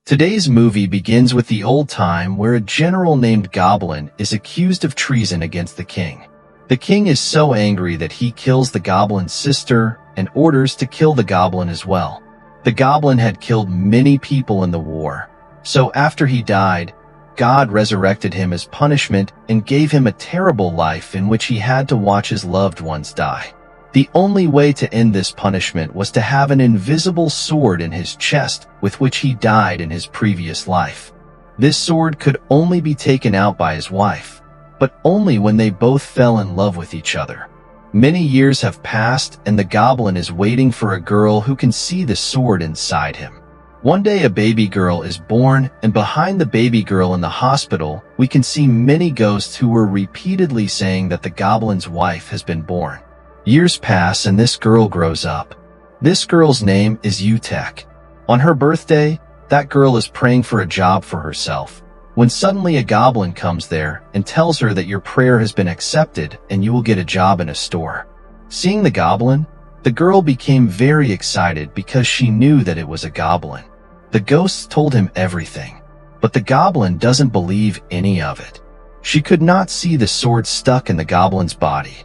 Today's movie begins with the old time where a general named Goblin is accused of treason against the king. The king is so angry that he kills the Goblin's sister and orders to kill the Goblin as well. The Goblin had killed many people in the war, so after he died, God resurrected him as punishment and gave him a terrible life in which he had to watch his loved ones die. The only way to end this punishment was to have an invisible sword in his chest with which he died in his previous life. This sword could only be taken out by his wife, but only when they both fell in love with each other. Many years have passed and the Goblin is waiting for a girl who can see the sword inside him. One day a baby girl is born, and behind the baby girl in the hospital, we can see many ghosts who were repeatedly saying that the Goblin's wife has been born. Years pass and this girl grows up. This girl's name is Eun-sook. On her birthday, that girl is praying for a job for herself, when suddenly a Goblin comes there and tells her that your prayer has been accepted and you will get a job in a store. Seeing the Goblin, the girl became very excited because she knew that it was a Goblin. The ghosts told him everything, but the Goblin doesn't believe any of it. She could not see the sword stuck in the Goblin's body.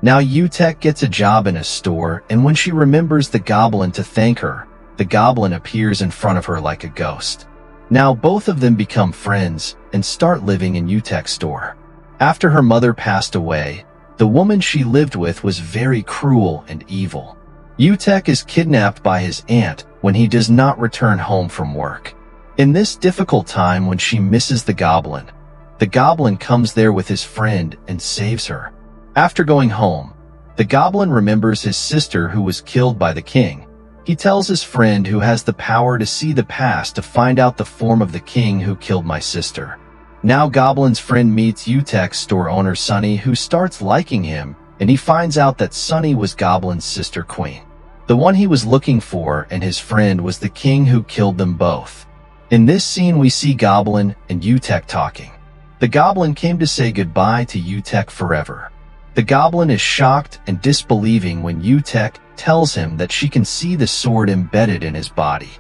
Now Eun-sook gets a job in a store, and when she remembers the Goblin to thank her, the Goblin appears in front of her like a ghost. Now both of them become friends and start living in Eun-sook's store. After her mother passed away, the woman she lived with was very cruel and evil. Eun-sook is kidnapped by his aunt when he does not return home from work. In this difficult time when she misses the Goblin comes there with his friend and saves her. After going home, the Goblin remembers his sister who was killed by the king. He tells his friend who has the power to see the past to find out the form of the king who killed my sister. Now Goblin's friend meets Eun-sook's store owner Sunny, who starts liking him, and he finds out that Sunny was Goblin's sister queen. The one he was looking for and his friend was the king who killed them both. In this scene we see Goblin and Eun-sook talking. The Goblin came to say goodbye to Eun-sook forever. The Goblin is shocked and disbelieving when Eun-sook tells him that she can see the sword embedded in his body.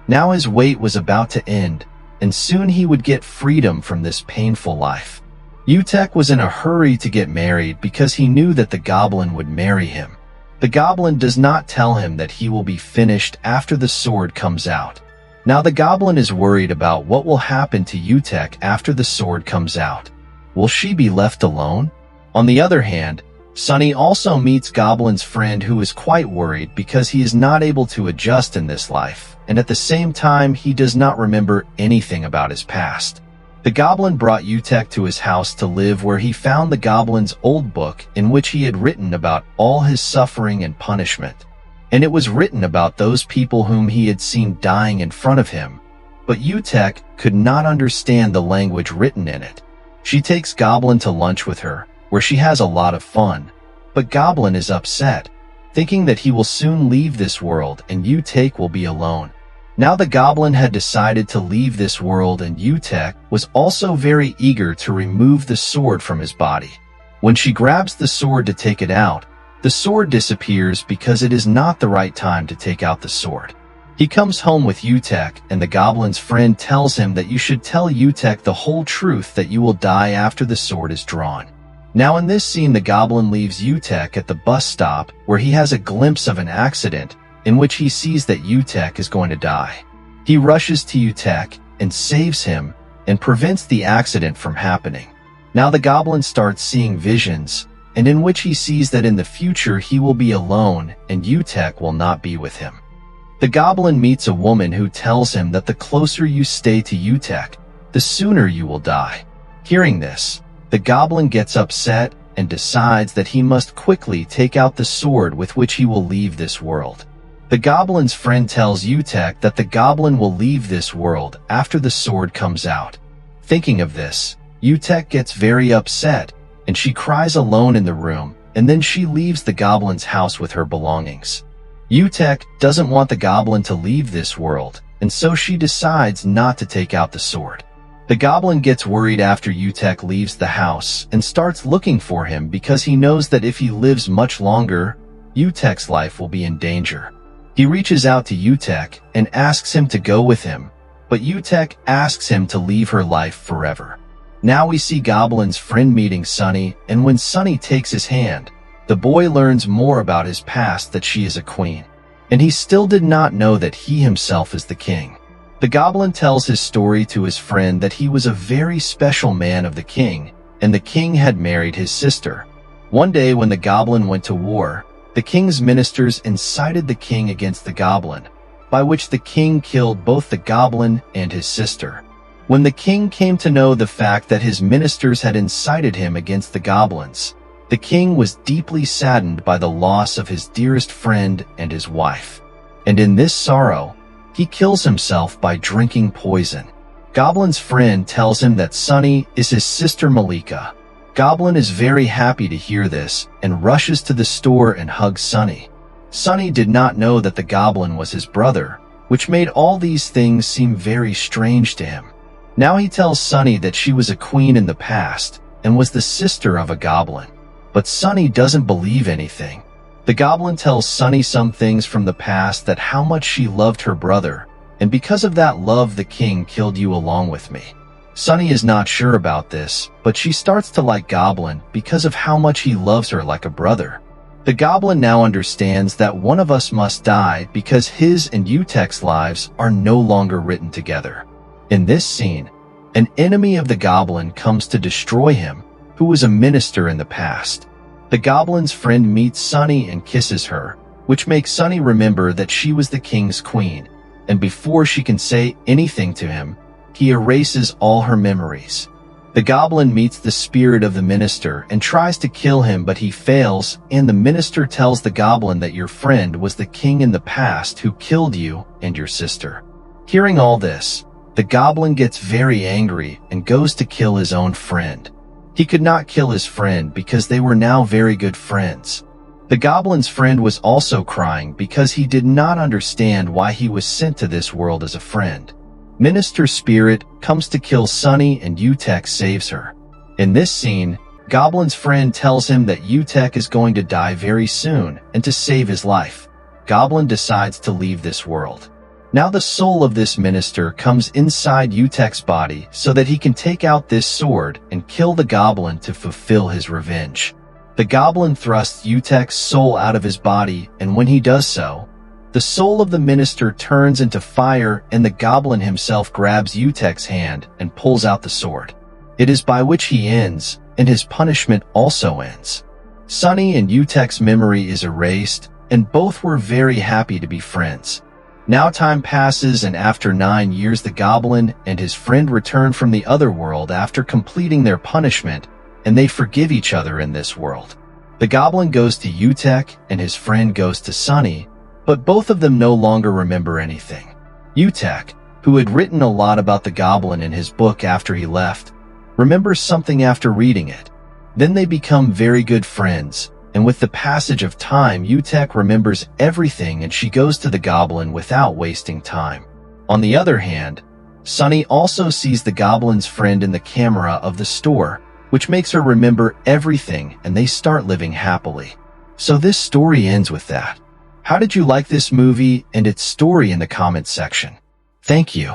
Now his wait was about to end, and soon he would get freedom from this painful life. Eun-sook was in a hurry to get married because he knew that the Goblin would marry him. The Goblin does not tell him that he will be finished after the sword comes out. Now the Goblin is worried about what will happen to Eun-sook after the sword comes out. Will she be left alone? On the other hand, Sunny also meets Goblin's friend who is quite worried because he is not able to adjust in this life, and at the same time he does not remember anything about his past. The Goblin brought Eun-sook to his house to live, where he found the Goblin's old book in which he had written about all his suffering and punishment. And it was written about those people whom he had seen dying in front of him, but Eun-sook could not understand the language written in it. She takes Goblin to lunch with her, where she has a lot of fun, but Goblin is upset, thinking that he will soon leave this world and Eun-sook will be alone. Now the Goblin had decided to leave this world, and Eun-sook was also very eager to remove the sword from his body. When she grabs the sword to take it out, the sword disappears because it is not the right time to take out the sword. He comes home with Eun-sook, and the Goblin's friend tells him that you should tell Eun-sook the whole truth, that you will die after the sword is drawn. Now in this scene the Goblin leaves Eun-sook at the bus stop, where he has a glimpse of an accident in which he sees that Eun-sook is going to die. He rushes to Eun-sook and saves him and prevents the accident from happening. Now the Goblin starts seeing visions, and in which he sees that in the future he will be alone and Eun-sook will not be with him. The Goblin meets a woman who tells him that the closer you stay to Eun-sook, the sooner you will die. Hearing this, the Goblin gets upset and decides that he must quickly take out the sword with which he will leave this world. The Goblin's friend tells Eun-sook that the Goblin will leave this world after the sword comes out. Thinking of this, Eun-sook gets very upset, and she cries alone in the room, and then she leaves the Goblin's house with her belongings. Eun-sook doesn't want the Goblin to leave this world, and so she decides not to take out the sword. The Goblin gets worried after Eun-sook leaves the house and starts looking for him because he knows that if he lives much longer, Eun-sook's life will be in danger. He reaches out to Eun-sook and asks him to go with him, but Eun-sook asks him to leave her life forever. Now we see Goblin's friend meeting Sunny, and when Sunny takes his hand, the boy learns more about his past, that she is a queen. And he still did not know that he himself is the king. The Goblin tells his story to his friend that he was a very special man of the king, and the king had married his sister. One day when the Goblin went to war, the king's ministers incited the king against the Goblin, by which the king killed both the Goblin and his sister. When the king came to know the fact that his ministers had incited him against the Goblins, the king was deeply saddened by the loss of his dearest friend and his wife. And in this sorrow, he kills himself by drinking poison. Goblin's friend tells him that Sunny is his sister Malika. Goblin is very happy to hear this and rushes to the store and hugs Sunny. Sunny did not know that the Goblin was his brother, which made all these things seem very strange to him. Now he tells Sunny that she was a queen in the past and was the sister of a Goblin. But Sunny doesn't believe anything. The Goblin tells Sunny some things from the past, that how much she loved her brother, and because of that love the king killed you along with me. Sunny is not sure about this, but she starts to like Goblin because of how much he loves her like a brother. The Goblin now understands that one of us must die because his and Eun-sook's lives are no longer written together. In this scene, an enemy of the Goblin comes to destroy him, who was a minister in the past. The Goblin's friend meets Sunny and kisses her, which makes Sunny remember that she was the king's queen, and before she can say anything to him, he erases all her memories. The Goblin meets the spirit of the minister and tries to kill him, but he fails, and the minister tells the Goblin that your friend was the king in the past who killed you and your sister. Hearing all this, the Goblin gets very angry and goes to kill his own friend. He could not kill his friend because they were now very good friends. The Goblin's friend was also crying because he did not understand why he was sent to this world as a friend. Minister Spirit comes to kill Sunny and Eun-sook saves her. In this scene, Goblin's friend tells him that Eun-sook is going to die very soon, and to save his life, Goblin decides to leave this world. Now the soul of this minister comes inside Eun-sook's body so that he can take out this sword and kill the Goblin to fulfill his revenge. The Goblin thrusts Eun-sook's soul out of his body, and when he does so, the soul of the minister turns into fire, and the Goblin himself grabs Eun-sook's hand and pulls out the sword. It is by which he ends, and his punishment also ends. Sunny and Eun-sook's memory is erased, and both were very happy to be friends. Now time passes, and after 9 years the Goblin and his friend return from the other world after completing their punishment, and they forgive each other in this world. The Goblin goes to Eun-sook and his friend goes to Sunny, but both of them no longer remember anything. Eun-sook, who had written a lot about the Goblin in his book after he left, remembers something after reading it. Then they become very good friends, and with the passage of time Eun-sook remembers everything and she goes to the Goblin without wasting time. On the other hand, Sunny also sees the Goblin's friend in the camera of the store, which makes her remember everything, and they start living happily. So this story ends with that. How did you like this movie and its story in the comments section? Thank you.